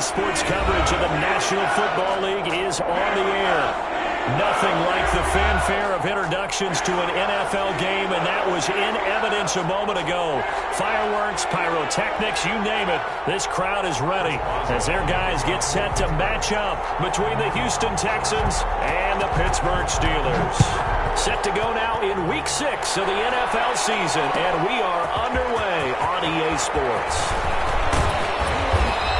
Sports coverage of the National Football League is on the air. Nothing like the fanfare of introductions to an NFL game, and that was in evidence a moment ago. Fireworks, pyrotechnics, you name it. This crowd is ready as their guys get set to match up between the Houston Texans and the Pittsburgh Steelers. Set to go now in Week 6 of the NFL season, and we are underway on EA Sports.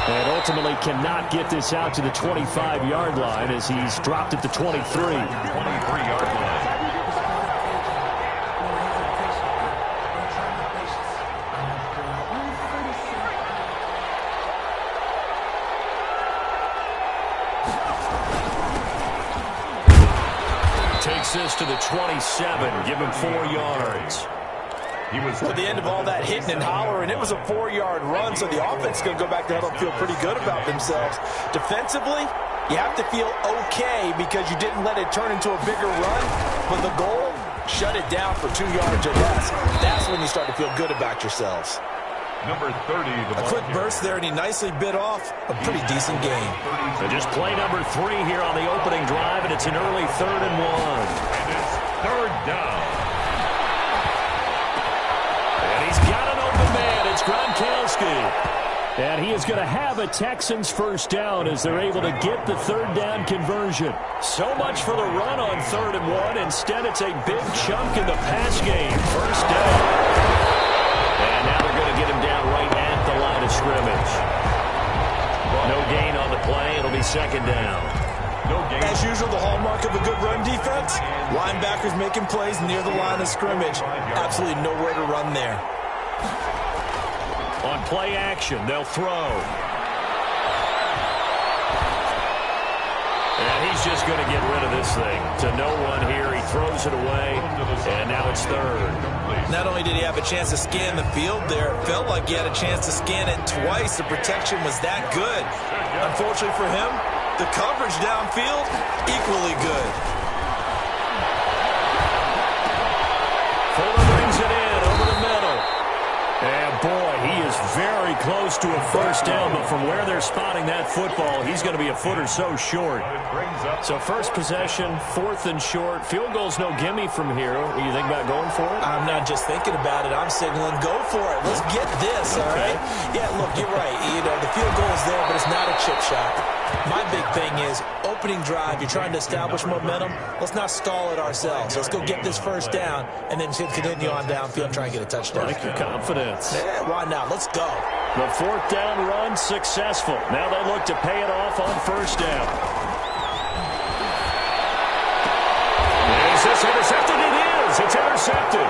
And ultimately cannot get this out to the 25-yard line as he's dropped at the 23. 23-yard line. Takes this to the 27. Give him 4 yards. At the end of all that hitting and hollering, it was a 4-yard run, so the offense is going to go back to huddle and feel pretty good about themselves. Defensively, you have to feel okay because you didn't let it turn into a bigger run, but the goal, shut it down for 2 yards or less. That's when you start to feel good about yourselves. Number 30. A quick burst there, and he nicely bit off a pretty decent game. So just play number 3 here on the opening drive, and it's an early 3rd and 1. And it's 3rd down. It's Gronkowski. And he is going to have a Texans first down as they're able to get the 3rd down conversion. So much for the run on 3rd and 1. Instead, it's a big chunk in the pass game. First down. And now they're going to get him down right at the line of scrimmage. No gain on the play. It'll be 2nd down. No gain. As usual, the hallmark of a good run defense, linebackers making plays near the line of scrimmage. Absolutely nowhere to run there. On play action, they'll throw. And he's just going to get rid of this thing. To no one here, he throws it away, and now it's 3rd. Not only did he have a chance to scan the field there, it felt like he had a chance to scan it twice. The protection was that good. Unfortunately for him, the coverage downfield, equally good. Fuller brings it in over the middle. And boy, he is very close to a first down, but from where they're spotting that football, he's going to be a foot or so short. So first possession, 4th and short. Field goal's no gimme from here. What do you think about going for it? I'm not just thinking about it. I'm signaling, go for it. Let's get this, all right? Yeah, look, you're right. You know, the field goal is there, but it's not a chip shot. My big thing is opening drive. You're trying to establish momentum. Let's not stall it ourselves. Let's go get this first down and then continue on downfield and try and get a touchdown. I like your confidence. Yeah, why not? Let's go. The 4th down run successful. Now they look to pay it off on first down. Is this intercepted? It is. It's intercepted.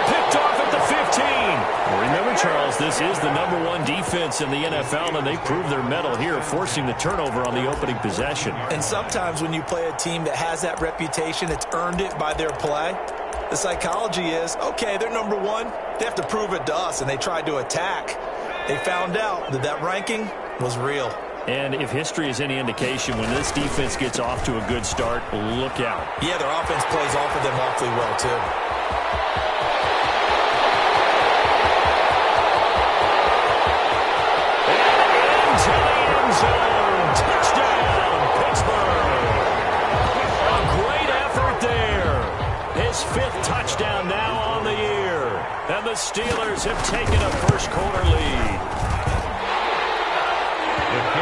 Picked off at the 15. Remember, Charles, this is the #1 defense in the NFL, and they prove their mettle here, forcing the turnover on the opening possession. And sometimes when you play a team that has that reputation, it's earned it by their play. The psychology is, okay, they're #1. They have to prove it to us, and they tried to attack. They found out that that ranking was real. And if history is any indication, when this defense gets off to a good start, look out. Yeah, their offense plays off of them awfully well, too. Touchdown, Pittsburgh. A great effort there. His 5th touchdown now on the year. And the Steelers have taken a first-quarter lead.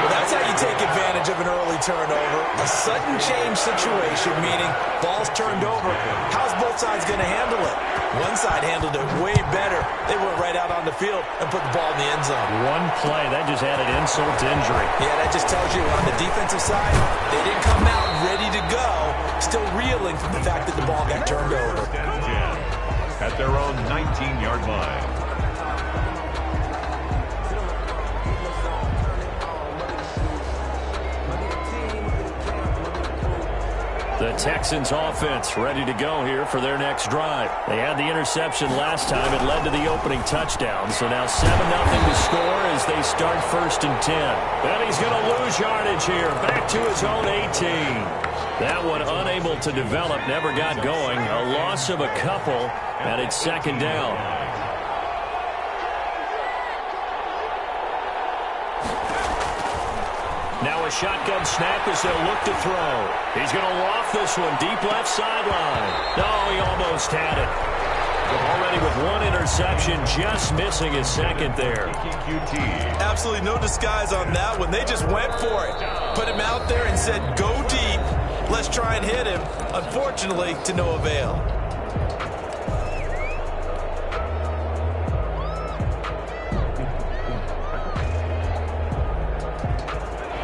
That's how you take advantage of an early turnover. A sudden change situation, meaning ball's turned over. How's both sides going to handle it? One side handled it way better. They went right out on the field and put the ball in the end zone. One play, that just added insult to injury. Yeah, that just tells you on the defensive side, they didn't come out ready to go, still reeling from the fact that the ball got turned over. At their own 19-yard line. The Texans offense ready to go here for their next drive. They had the interception last time. It led to the opening touchdown. So now 7-0 to score as they start 1st and 10. And he's going to lose yardage here. Back to his own 18. That one unable to develop, never got going. A loss of a couple, and it's 2nd down. Now a shotgun snap as they'll look to throw. He's going to loft this one deep left sideline. Oh, he almost had it. Already with one interception, just missing his second there. Absolutely no disguise on that one. They just went for it. Put him out there and said, go deep. Let's try and hit him. Unfortunately, to no avail.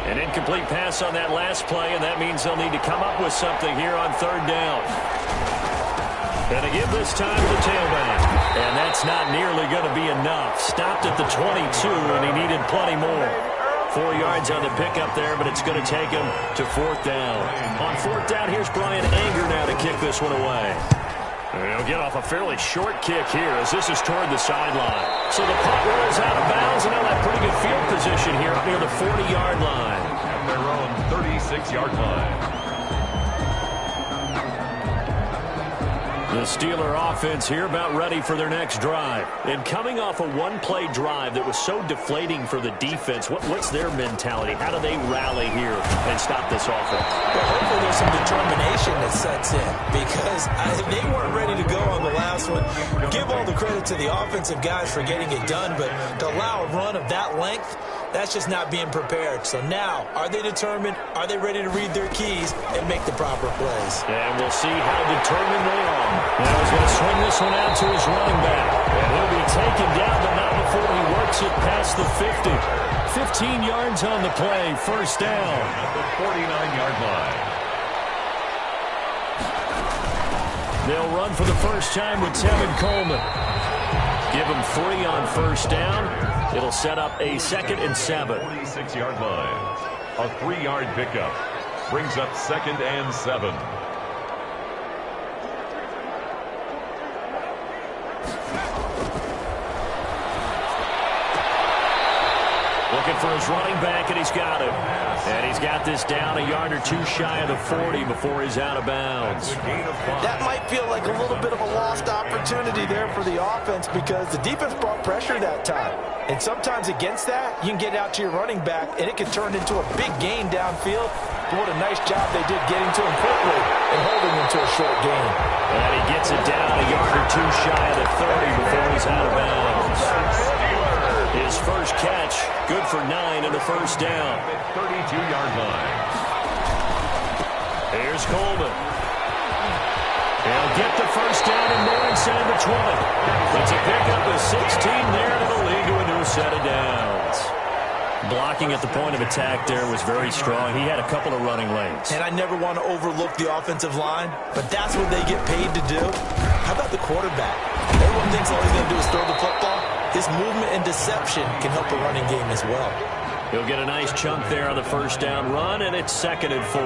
An incomplete pass on that last play, and that means they'll need to come up with something here on third down. And to give this time to the tailback. And that's not nearly going to be enough. Stopped at the 22, and he needed plenty more. 4 yards on the pickup there, but it's going to take him to fourth down. On fourth down, here's Brian Anger now to kick this one away. And he'll get off a fairly short kick here as this is toward the sideline. So the punt rolls out of bounds, and they'll have pretty good field position here up near the 40-yard line. At their own 36-yard line. The Steeler offense here about ready for their next drive. And coming off a one-play drive that was so deflating for the defense, what's their mentality? How do they rally here and stop this offense? Well, hopefully there's some determination that sets in because they weren't ready to go on the last one. Give all the credit to the offensive guys for getting it done, but to allow a run of that length, that's just not being prepared. So now, are they determined? Are they ready to read their keys and make the proper plays? And we'll see how determined they are. Now he's going to swing this one out to his running back. And he'll be taken down, but not before he works it past the 50. 15 yards on the play, first down. At the 49-yard line. They'll run for the first time with Tevin Coleman. Give him 3 on first down. It'll set up a 2nd and 7. 46-yard line. A 3-yard pickup. Brings up 2nd and 7. Looking for his running back, and he's got it. And he's got this down a yard or two shy of the 40 before he's out of bounds. That might feel like a little bit of a lost opportunity there for the offense because the defense brought pressure that time. And sometimes against that, you can get out to your running back, and it can turn into a big gain downfield. But what a nice job they did getting to him quickly and holding him to a short gain. And he gets it down a yard or two shy of the 30 before he's out of bounds. His first catch, good for 9 and a first down. 32-yard line. Here's Coleman. He'll get the first down and more inside the 20. That's a pickup of 16 there to the lead to a new set of downs. Blocking at the point of attack there was very strong. He had a couple of running lanes. And I never want to overlook the offensive line, but that's what they get paid to do. How about the quarterback? Everyone thinks all he's going to do is throw the football. His movement and deception can help a running game as well. He'll get a nice chunk there on the first down run, and it's 2nd and 4.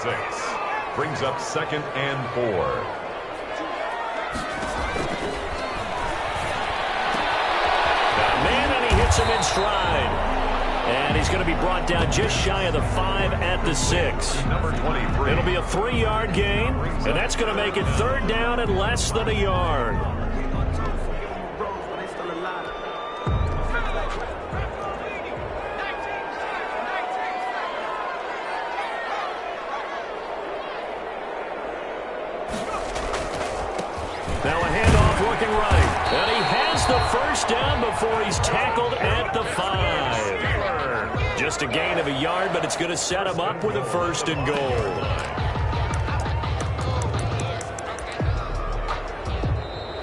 6. Brings up 2nd and 4. Man, and he hits him in stride. And he's going to be brought down just shy of the 5 at the 6. Number 23. It'll be a 3-yard gain, and that's going to make it third down and less than a yard. Now a handoff working right. And he has the first down before he's tackled at the 5. Just a gain of a yard, but it's going to set him up with a 1st and goal.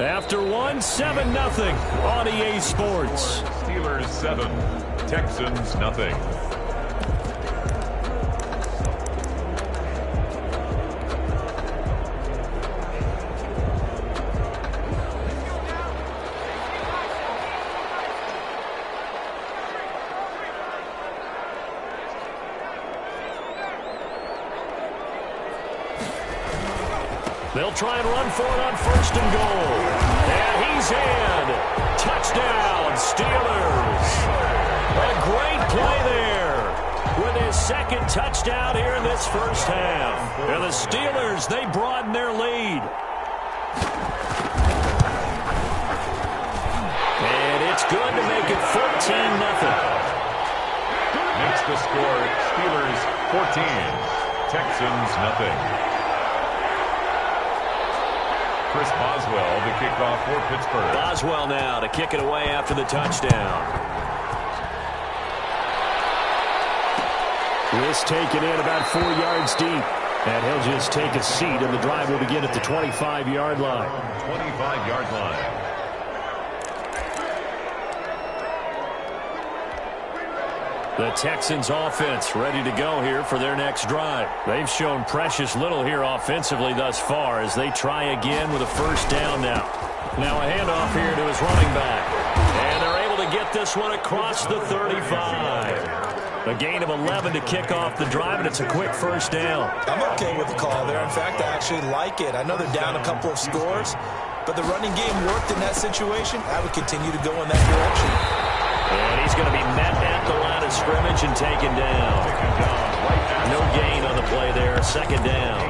After 7-0 on EA Sports. Steelers 7, Texans nothing. They'll try and run for it on 1st and goal. And he's in. Touchdown, Steelers. A great play there with his 2nd touchdown here in this first half. And the Steelers, they broaden their lead. And it's good to make it 14-0. Next the score, Steelers 14, Texans nothing. Chris Boswell, the kickoff for Pittsburgh. Boswell now to kick it away after the touchdown. This taken in about 4 yards deep. And he'll just take a seat, and the drive will begin at the 25-yard line. 25-yard line. The Texans offense ready to go here for their next drive. They've shown precious little here offensively thus far as they try again with a first down now. Now a handoff here to his running back. And they're able to get this one across the 35. A gain of 11 to kick off the drive, and it's a quick first down. I'm okay with the call there. In fact, I actually like it. I know they're down a couple of scores, but the running game worked in that situation. I would continue to go in that direction. And he's going to be met at the line of scrimmage and taken down. No gain on the play there. Second down.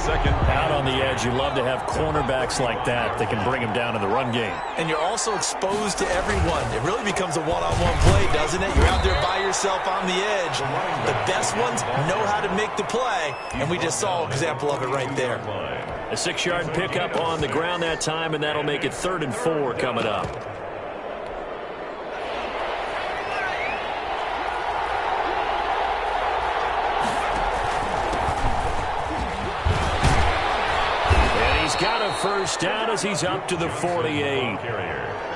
Second out on the edge. You love to have cornerbacks like that can bring him down in the run game. And you're also exposed to everyone. It really becomes a one-on-one play, doesn't it? You're out there by yourself on the edge. The best ones know how to make the play, and we just saw an example of it right there. A 6-yard pickup on the ground that time, and that'll make it 3rd and 4 coming up. Got a first down as he's up to the 48.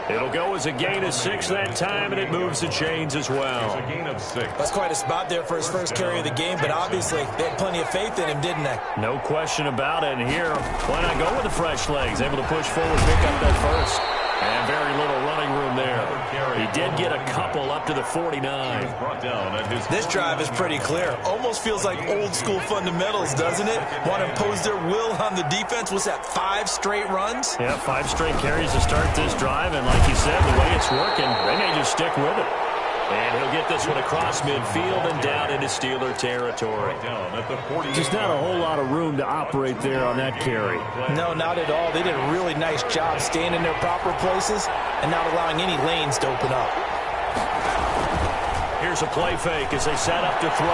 It'll go as a gain of 6 that time, and it moves the chains as well. A gain of 6. That's quite a spot there for his first carry of the game, but obviously they had plenty of faith in him, didn't they? No question about it. And here, why not go with the fresh legs? Able to push forward, pick up that first. And very little running room there. He did get a couple up to the 49. This drive is pretty clear. Almost feels like old school fundamentals, doesn't it? Want to impose their will on the defense. Was that 5 straight runs? Yeah, 5 straight carries to start this drive. And like you said, the way it's working, they may just stick with it. And he'll get this one across midfield and down into Steeler territory. Just not a whole lot of room to operate there on that carry. No, not at all. They did a really nice job staying in their proper places and not allowing any lanes to open up. Here's a play fake as they set up to throw.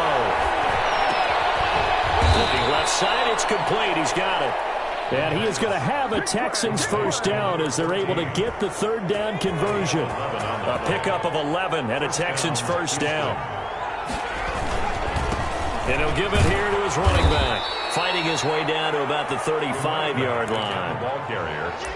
Looking left side, it's complete. He's got it. And he is going to have a Texans first down as they're able to get the 3rd down conversion. A pickup of 11 and a Texans first down. And he'll give it here to his running back. Fighting his way down to about the 35-yard line.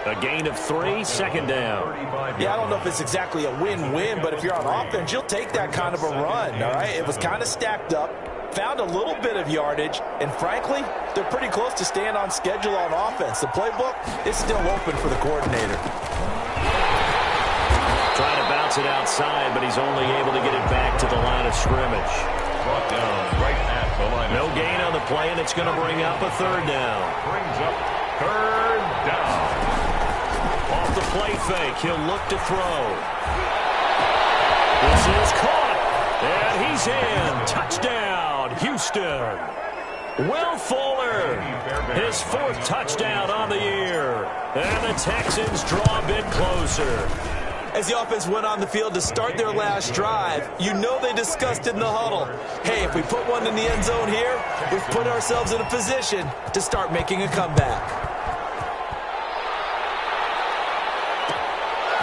A gain of 3, 2nd down. Yeah, I don't know if it's exactly a win-win, but if you're on offense, you'll take that kind of a run, all right? It was kind of stacked up. Found a little bit of yardage, and frankly, they're pretty close to staying on schedule on offense. The playbook is still open for the coordinator. Trying to bounce it outside, but he's only able to get it back to the line of scrimmage. Brought down right at the line. No gain on the play, and it's going to bring up a 3rd down. Brings up 3rd down. Off the play fake, he'll look to throw. This is caught, and he's in. Touchdown. Houston. Will Fuller, his 4th touchdown on the year. And the Texans draw a bit closer. As the offense went on the field to start their last drive, you know they discussed in the huddle, hey, if we put one in the end zone here, we've put ourselves in a position to start making a comeback.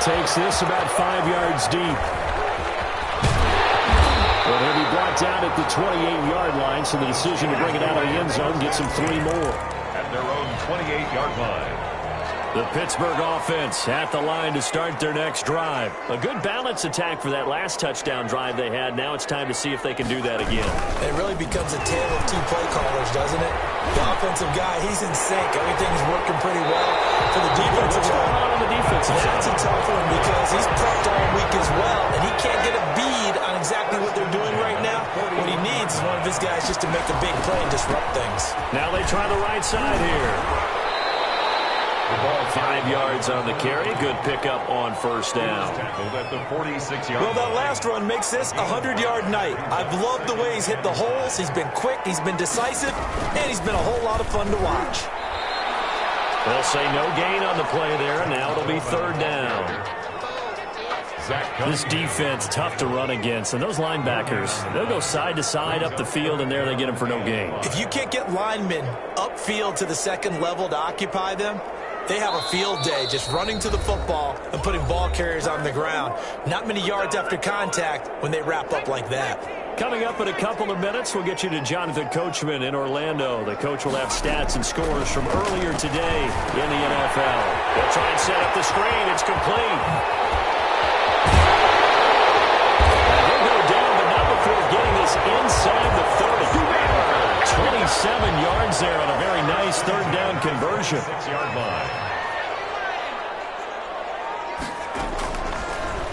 Takes this about 5 yards deep. Well, he'll be brought down at the 28-yard line, so the decision to bring it out of the end zone gets him 3 more. At their own 28-yard line. The Pittsburgh offense at the line to start their next drive. A good balance attack for that last touchdown drive they had. Now it's time to see if they can do that again. It really becomes a tale of 2 play callers, doesn't it? The offensive guy, he's in sync. Everything's working pretty well. For the defensive guy, on the defensive side? That's a tough one because he's prepped all week as well, and he can't get a bead on exactly what they're doing right now. What he needs is one of his guys just to make a big play and disrupt things. Now they try the right side here. 5 yards on the carry. Good pickup on first down. Well, that last run makes this a 100-yard night. I've loved the way he's hit the holes. He's been quick, he's been decisive, and he's been a whole lot of fun to watch. They'll say no gain on the play there, and now it'll be 3rd down. This defense, tough to run against. And those linebackers, they'll go side to side up the field, and there they get them for no gain. If you can't get linemen upfield to the second level to occupy them, they have a field day just running to the football and putting ball carriers on the ground. Not many yards after contact when they wrap up like that. Coming up in a couple of minutes, we'll get you to Jonathan Coachman in Orlando. The coach will have stats and scores from earlier today in the NFL. They'll try and set up the screen. It's complete. And he'll go down, but not before getting this inside the 30. 27 yards there on a very nice third down conversion. 6-yard line.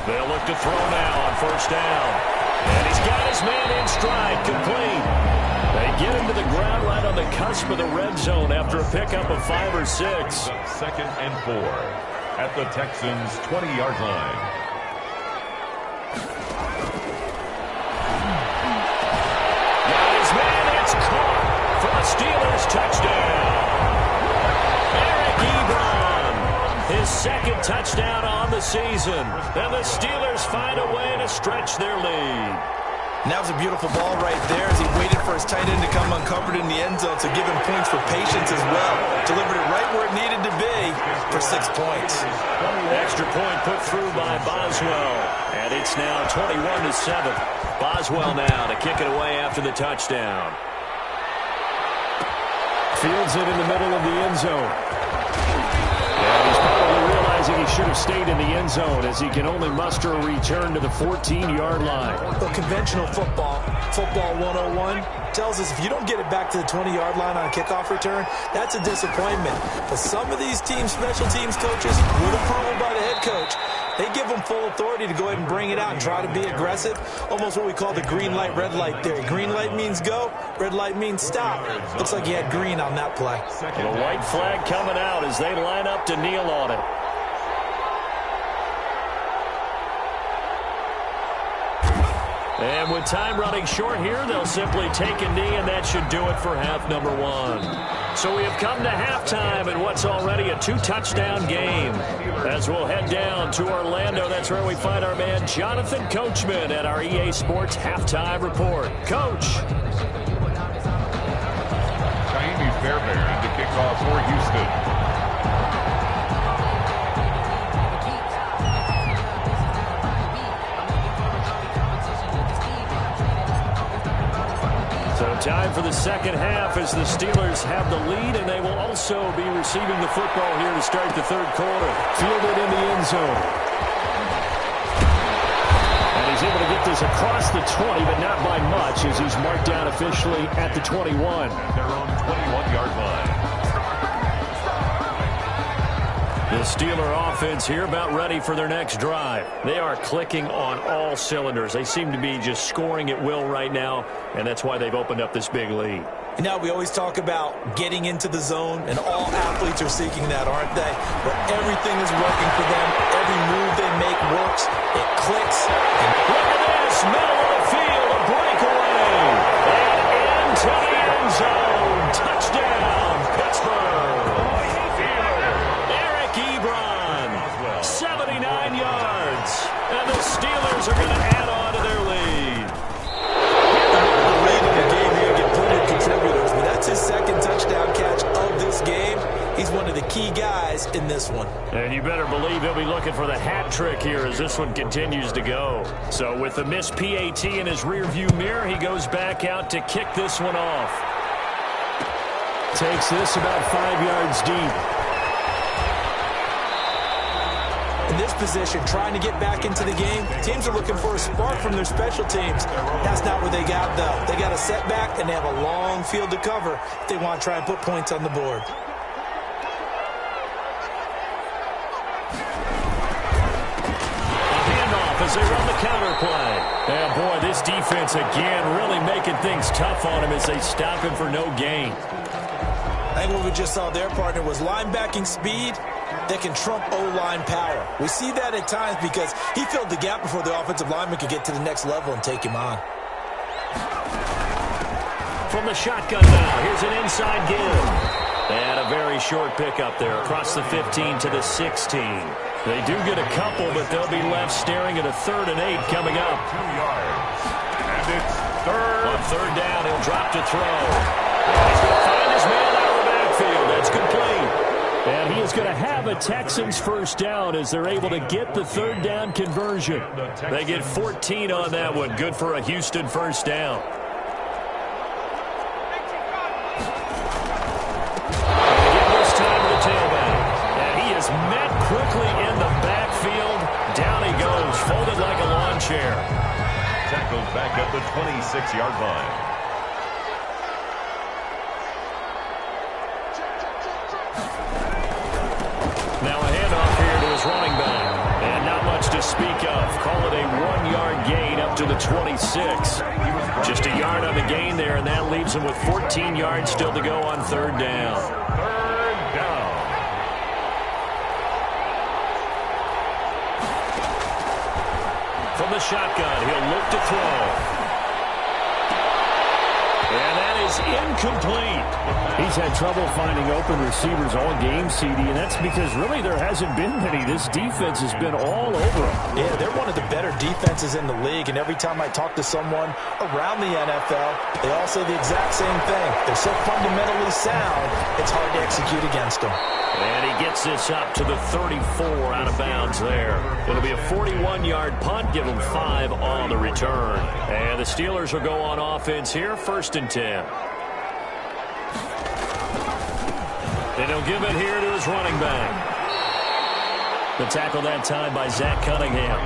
They'll look to throw now on first down. And he's got his man in stride, complete. They get him to the ground right on the cusp of the red zone after a pickup of 5 or 6. 2nd and 4 at the Texans' 20-yard line. Got his man, it's caught for a Steelers touchdown. Eric Ebron, his second touchdown on the season. And the Steelers find a way to stretch their lead. And that was a beautiful ball right there as he waited for his tight end to come uncovered in the end zone to give him points for patience as well. Delivered it right where it needed to be for 6 points. Extra point put through by Boswell. And it's now 21-7. Boswell now to kick it away after the touchdown. Fields it in the middle of the end zone. And he's probably realizing he should have stayed in the end zone as he can only muster a return to the 14-yard line. Well, conventional football 101, tells us if you don't get it back to the 20-yard line on a kickoff return, that's a disappointment. But some of these teams, special teams coaches, with approval by the head coach, they give them full authority to go ahead and bring it out and try to be aggressive. Almost what we call the green light, red light theory. Green light means go, red light means stop. Looks like he had green on that play. The white flag coming out as they line up to kneel on it. And with time running short here, they'll simply take a knee, and that should do it for half number 1. So we have come to halftime in what's already a 2-touchdown game. As we'll head down to Orlando, that's where we find our man Jonathan Coachman at our EA Sports Halftime Report. Coach. Jaime Fairbairn to kick off for Houston. So time for the second half as the Steelers have the lead, and they will also be receiving the football here to start the third quarter. Fielded in the end zone. And he's able to get this across the 20, but not by much as he's marked down officially at the 21. Their own 21-yard line. The Steeler offense here about ready for their next drive. They are clicking on all cylinders. They seem to be just scoring at will right now, and that's why they've opened up this big lead. And now we always talk about getting into the zone, and all athletes are seeking that, aren't they? Where everything is working for them. Every move they make works. It clicks. And look at this. Middle of the field, a breakaway. And into the end zone. Touchdown, Pittsburgh. Eric Ebron, 79 yards. And the Steelers are going to add on to their lead. Late in the game, you're going to get plenty of contributors, but that's his second touchdown catch of this game. He's one of the key guys in this one. And you better believe he'll be looking for the hat trick here as this one continues to go. So with the missed PAT in his rearview mirror, he goes back out to kick this one off. Takes this about 5 yards deep. In this position, trying to get back into the game, teams are looking for a spark from their special teams. That's not what they got, though. They got a setback, and they have a long field to cover if they want to try and put points on the board. As they run the counter play. And boy, this defense again really making things tough on him as they stop him for no gain. I think what we just saw their partner was linebacking speed that can trump O-line power. We see that at times because he filled the gap before the offensive lineman could get to the next level and take him on. From the shotgun now, here's an inside give. And a very short pickup there across the 15 to the 16. They do get a couple, but they'll be left staring at a 3rd and 8 coming up. 2 yards. And it's third. On 3rd down, he'll drop to throw. He's going to find his man out of the backfield. That's complete. And he is going to have a Texans first down as they're able to get the 3rd down conversion. They get 14 on that one. Good for a Houston first down. They give this time to the tailback. And he is met quickly in the backfield. Down he goes, folded like a lawn chair. Tackled back at the 26-yard line. Now a handoff here to his running back. And not much to speak of. Call it a 1-yard gain up to the 26. Just a yard on the gain there, and that leaves him with 14 yards still to go on 3rd down. 3rd down. From the shotgun, he'll look to throw. And that is incomplete. He's had trouble finding open receivers all game, CD, and that's because really there hasn't been many. This defense has been all over him. Yeah, they're one of the better defenses in the league, and every time I talk to someone around the NFL, they all say the exact same thing. They're so fundamentally sound, it's hard to execute against them. And he gets this up to the 34 out of bounds there. It'll be a 41-yard punt, give him 5 on the return. And the Steelers will go on offense here, 1st and 10. And he'll give it here to his running back. The tackle that time by Zach Cunningham.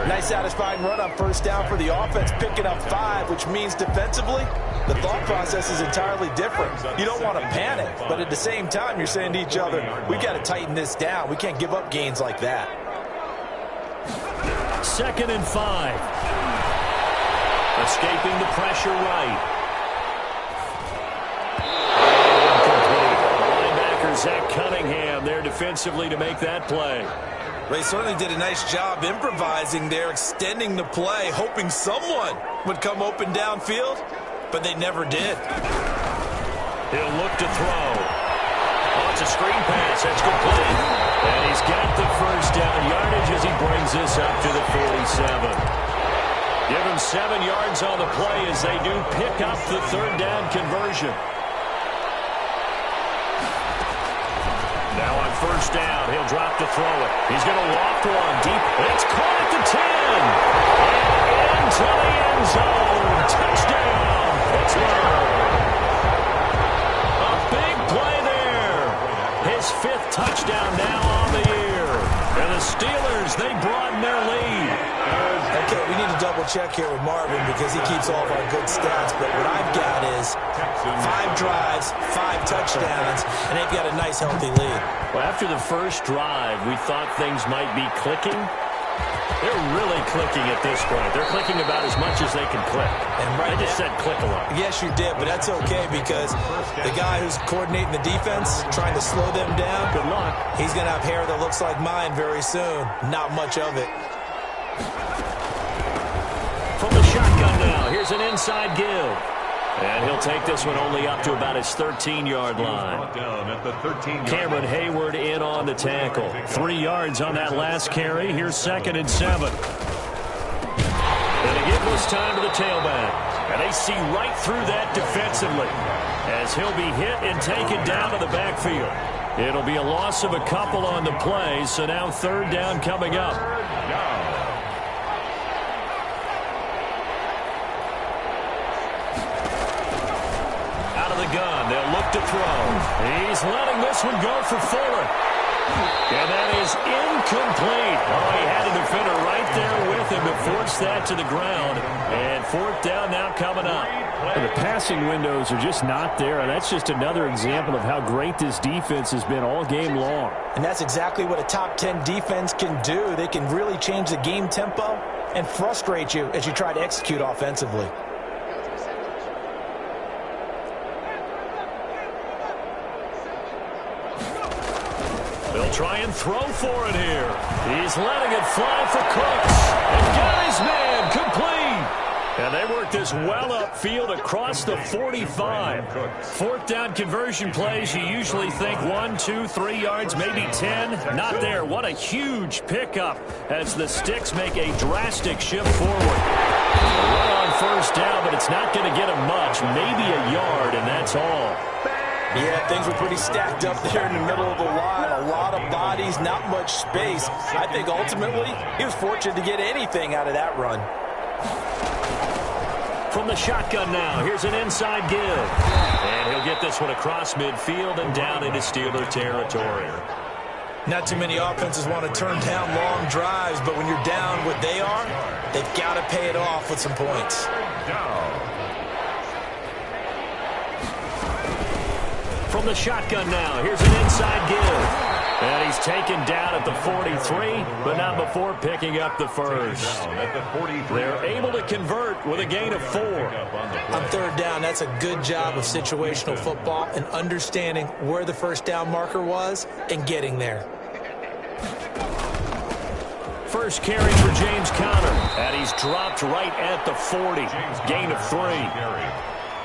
Nice satisfying run on 1st down for the offense, picking up 5, which means defensively, the thought process is entirely different. You don't want to panic, but at the same time, you're saying to each other, we've got to tighten this down. We can't give up gains like that. 2nd and 5. Escaping the pressure right. Zach Cunningham there defensively to make that play. They certainly did a nice job improvising there, extending the play, hoping someone would come open downfield, but they never did. He'll look to throw. Oh, it's a screen pass. That's complete. And he's got the first down yardage as he brings this up to the 47. Give him 7 yards on the play as they do pick up the 3rd down conversion. Now on 1st down, he'll drop to throw it. He's going to walk one deep. It's caught at the 10. And into the end zone. Touchdown, Pittsburgh. A big play there. His 5th touchdown now on the year. And the Steelers, they broaden their lead. Okay, we need to double check here with Marvin because he keeps all of our good stats. But what I've got is 5 drives, 5 touchdowns, and they've got a nice, healthy lead. Well, after the first drive, we thought things might be clicking. They're really clicking at this point. They're clicking about as much as they can click. And right I just said click a lot. Yes, you did, but that's okay because the guy who's coordinating the defense, trying to slow them down, Good luck. he's going to have hair that looks like mine very soon. Not much of it. From the shotgun now, here's an inside give. And he'll take this one only up to about his 13-yard line. Down at the 13-yard Cameron Hayward in on the tackle. 3 yards on that last carry. Here's 2nd and 7. And they give this time to the tailback. And they see right through that defensively as he'll be hit and taken down to the backfield. It'll be a loss of a couple on the play, so now 3rd down coming up. Gun. They'll look to throw. He's letting this one go for Fuller. And that is incomplete. Oh, he had a defender right there with him to force that to the ground. And 4th down now coming up. And the passing windows are just not there. And that's just another example of how great this defense has been all game long. And that's exactly what a top 10 defense can do. They can really change the game tempo and frustrate you as you try to execute offensively. They'll try and throw for it here. He's letting it fly for Cooks. And got his man complete. And they work this well upfield across the 45. Fourth down conversion plays, you usually think 1, 2, 3 yards, maybe 10. Not there. What a huge pickup as the Sticks make a drastic shift forward. A run on first down, but it's not going to get them much. Maybe a yard, and that's all. Yeah, things were pretty stacked up there in the middle of the line. A lot of bodies, not much space. I think ultimately he was fortunate to get anything out of that run. From the shotgun now, here's an inside give. And he'll get this one across midfield and down into Steeler territory. Not too many offenses want to turn down long drives, but when you're down what they are, they've got to pay it off with some points. From the shotgun now, here's an inside give. And he's taken down at the 43, but not before picking up the first. They're able to convert with a gain of 4. On third down, that's a good job of situational football and understanding where the first down marker was and getting there. First carry for James Conner, and he's dropped right at the 40. Gain of 3.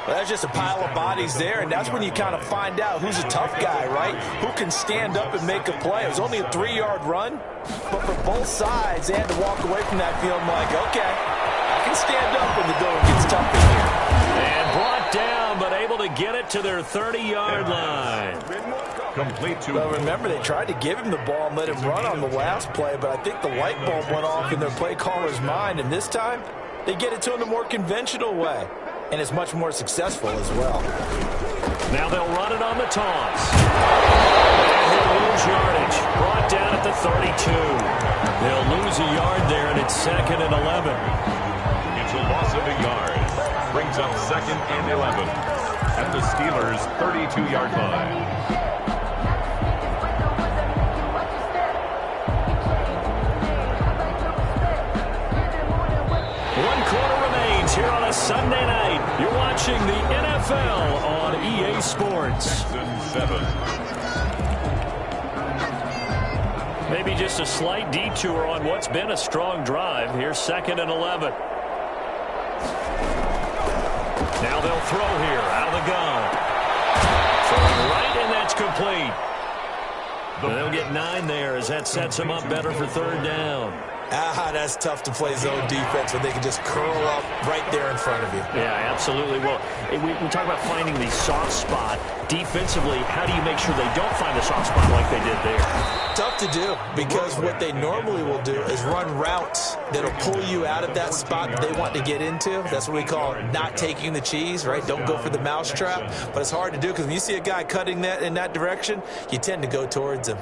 Well, that's just a pile of bodies there, and that's when you kind of find out who's a tough guy, right? Who can stand up and make a play. It was only a 3-yard run, but for both sides, they had to walk away from that feeling like, okay, I can stand up when the going gets tough in here. And brought down, but able to get it to their 30-yard line. Complete to. Well, remember, they tried to give him the ball and let him run on the last play, but I think the light bulb went off in their play caller's mind, and this time, they get it to him the more conventional way. And it's much more successful as well. Now they'll run it on the toss. And he'll lose yardage. Brought down at the 32. They'll lose a yard there, and it's 2nd and 11. It's a loss of a yard. Brings up 2nd and 11 at the Steelers' 32-yard line. Here on a Sunday night, you're watching the NFL on EA Sports. 7. Maybe just a slight detour on what's been a strong drive. Here's 2nd and 11. Now they'll throw here out of the gun. Throwing right, and that's complete. And they'll get 9 there as that sets them up better for 3rd down. That's tough to play zone defense when they can just curl up right there in front of you. Yeah, absolutely. Well, we talk about finding the soft spot. Defensively, how do you make sure they don't find a soft spot like they did there? Tough to do, because what they normally will do is run routes that'll pull you out of that spot that they want to get into. That's what we call not taking the cheese, right? Don't go for the mousetrap. But it's hard to do because when you see a guy cutting that in that direction, you tend to go towards him.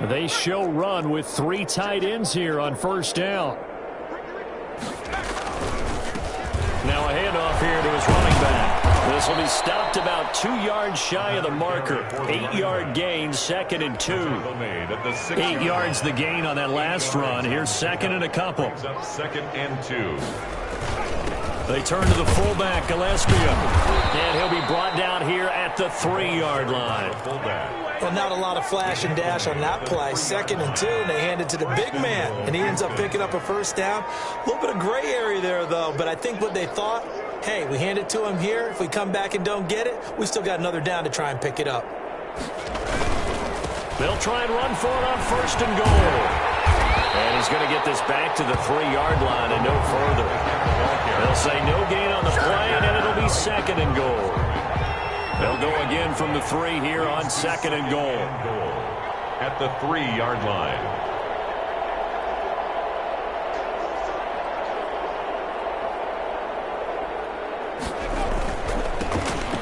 They show run with 3 tight ends here on first down. Now a handoff here to his running back. This will be stopped about 2 yards shy of the marker. 8-yard gain, 2nd and 2. 8 yards the gain on that last run. Here's 2nd and a couple. 2nd and 2. They turn to the fullback, Gillespie. And he'll be brought down here at the 3-yard line. Well, not a lot of flash and dash on that play. 2nd and 2, and they hand it to the big man, and he ends up picking up a first down. A little bit of gray area there, though, but I think what they thought, hey, we hand it to him here. If we come back and don't get it, we still got another down to try and pick it up. They'll try and run for it on 1st and goal. And he's going to get this back to the 3-yard line and no further. They'll say no gain on the play, and then it'll be 2nd and goal. They'll go again from the 3 here on 2nd and goal. At the 3-yard line.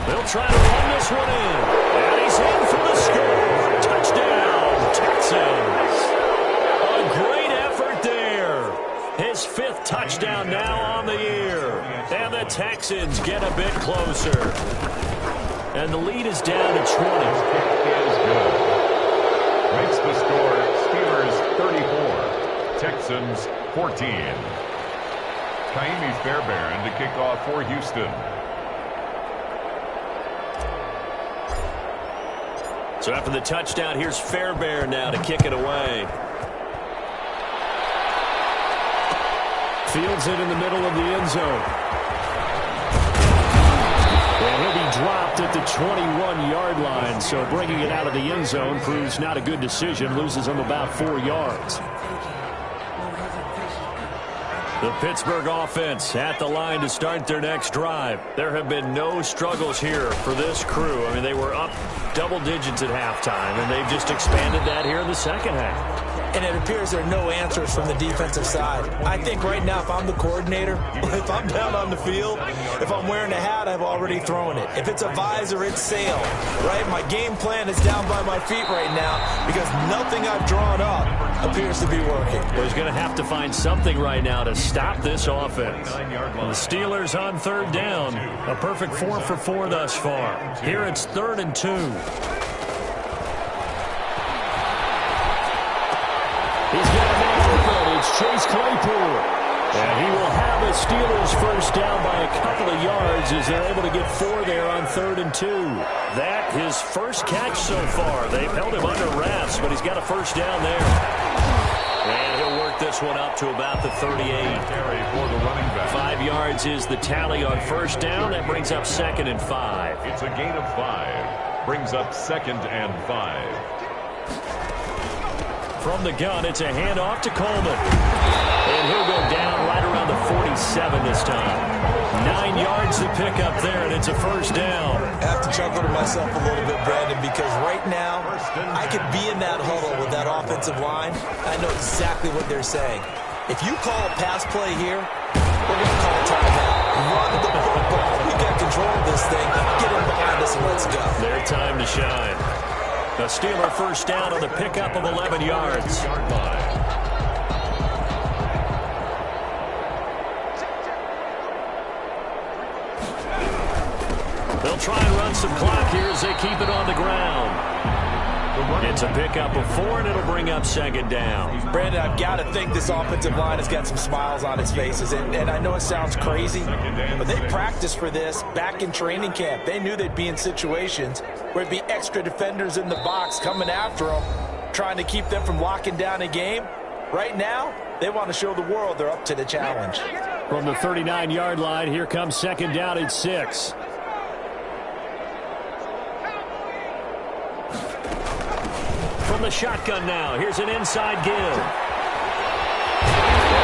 They'll try to run this one in. And he's in for the score. Touchdown, Texans. A great effort there. His 5th touchdown now on the year. And the Texans get a bit closer. And the lead is down to 20. Is good. Makes the score Steelers 34, Texans 14. Ka'imi Fairbairn to kick off for Houston. So after the touchdown, here's Fairbairn now to kick it away. Fields it in the middle of the end zone. And he'll be dropped at the 21-yard line. So bringing it out of the end zone proves not a good decision. Loses him about 4 yards. The Pittsburgh offense at the line to start their next drive. There have been no struggles here for this crew. I mean, they were up double digits at halftime, and they've just expanded that here in the second half. And it appears there are no answers from the defensive side. I think right now, if I'm the coordinator, if I'm down on the field, if I'm wearing a hat, I've already thrown it. If it's a visor, it's sail, right? My game plan is down by my feet right now because nothing I've drawn up appears to be working. Well, he's going to have to find something right now to stop this offense. The Steelers on third down. A perfect 4 for 4 thus far. Here it's 3rd and 2. He's got a man open. It's Chase Claypool. And he will have a Steelers first down by a couple of yards as they're able to get 4 there on 3rd and 2. That his first catch so far. They've held him under wraps, but he's got a first down there. And he'll work this one up to about the 38. For the running back. 5 yards is the tally on first down. That brings up 2nd and 5. It's a gain of 5. Brings up 2nd and 5. From the gun, it's a handoff to Coleman. And he'll go down right around the 47 this time. 9 yards to pick up there, and it's a first down. I have to chuckle to myself a little bit, Brandon, because right now I could be in that huddle with that offensive line. I know exactly what they're saying. If you call a pass play here, we're going to call timeout. Run the football. We got control of this thing. Get him behind us and let's go. Their time to shine. A Steeler first down on the pickup of 11 yards. They'll try and run some clock here as they keep it on the ground. It's a pickup of 4, and it'll bring up 2nd down. Brandon, I've got to think this offensive line has got some smiles on its faces. And I know it sounds crazy, but they practiced for this back in training camp. They knew they'd be in situations where it'd be extra defenders in the box coming after them, trying to keep them from locking down a game. Right now, they want to show the world they're up to the challenge. From the 39-yard line, here comes 2nd down and 6. From the shotgun now, here's an inside give. And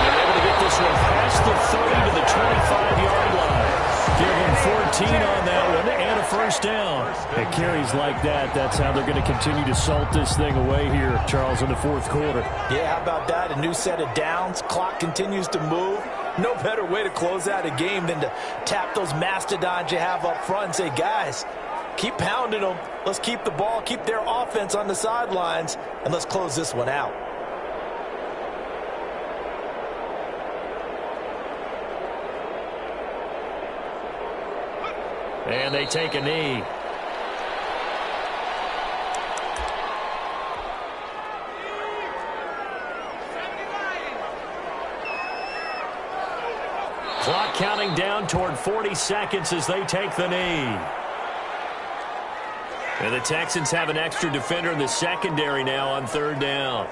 they're able to get this one past the 30 to the 25-yard line. Give him 14 on that one and a first down. It carries like that. That's how they're going to continue to salt this thing away here, Charles, in the 4th quarter. Yeah, how about that? A new set of downs. Clock continues to move. No better way to close out a game than to tap those mastodons you have up front and say, guys, keep pounding them. Let's keep the ball, keep their offense on the sidelines, and let's close this one out. And they take a knee. Clock counting down toward 40 seconds as they take the knee. And the Texans have an extra defender in the secondary now on 3rd down.